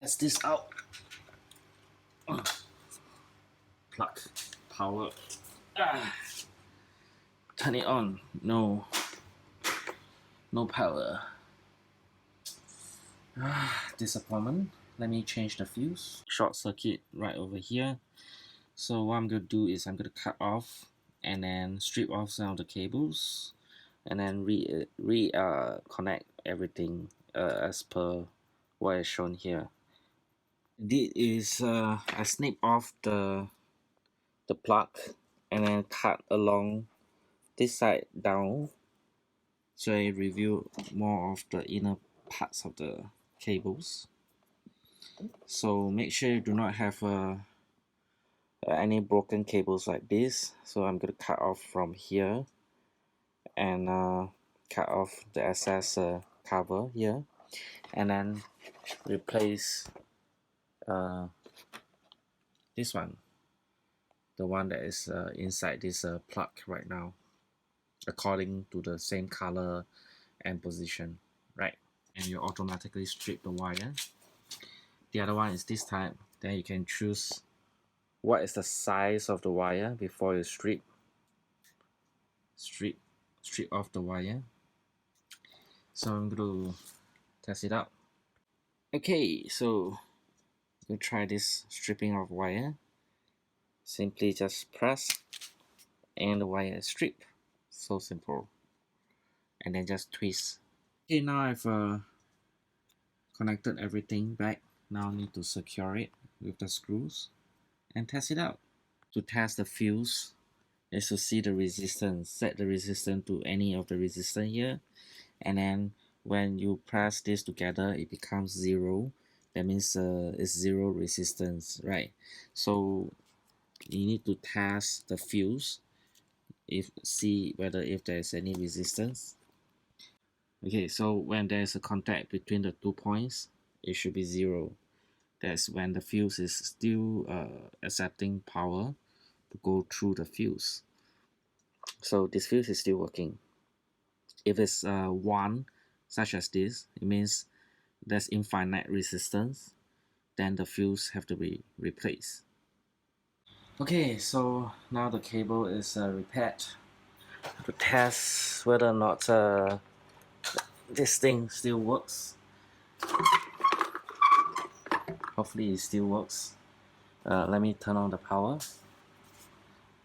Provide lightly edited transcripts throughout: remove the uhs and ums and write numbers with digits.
Test this out. Plug, power. Turn it on. No power. Disappointment. Let me change the fuse. Short circuit right over here. So what I'm going to do is I'm going to cut off and then strip off some of the cables and then connect everything as per what is shown here. This is I snip off the plug and then cut along this side down, so I review more of the inner parts of the cables. So make sure you do not have any broken cables like this. So I'm going to cut off from here and cut off the excess cover here, and then replace this one, the one that is inside this plug right now, according to the same color and position, right? And you automatically strip the wire. The other one is this type. Then you can choose what is the size of the wire before you strip off the wire. So I'm going to test it out. Okay, so we'll try this stripping of wire. Simply just press and the wire is stripped. So simple. And then just twist. Okay, now I've connected everything back. Now I need to secure it with the screws and test it out. To test the fuse is to see the resistance. Set the resistance to any of the resistance here, and then when you press this together it becomes 0. That means it's 0 resistance, right? So you need to test the fuse, see whether if there's any resistance. Okay, so when there's a contact between the 2 points, it should be 0. That's when the fuse is still accepting power to go through the fuse. So this fuse is still working. If it's 1, such as this, it means there's infinite resistance. Then the fuse have to be replaced. Okay, so now the cable is repaired. To test whether or not this thing still works. Hopefully it still works. Let me turn on the power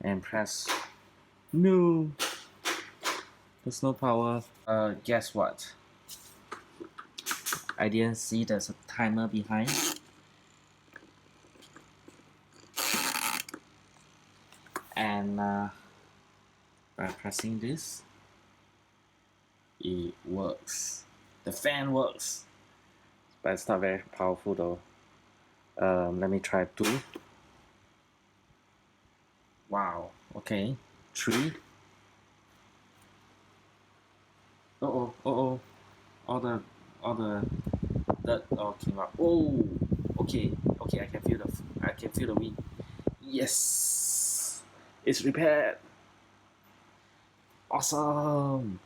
and press. No, there's no power. Guess what? I didn't see there's a timer behind. And by pressing this, it works. The fan works, but it's not very powerful though. Let me try 2. Wow, okay. 3. All the dirt all came out. Oh, okay, I can feel the wind. Yes, it's repaired. Awesome.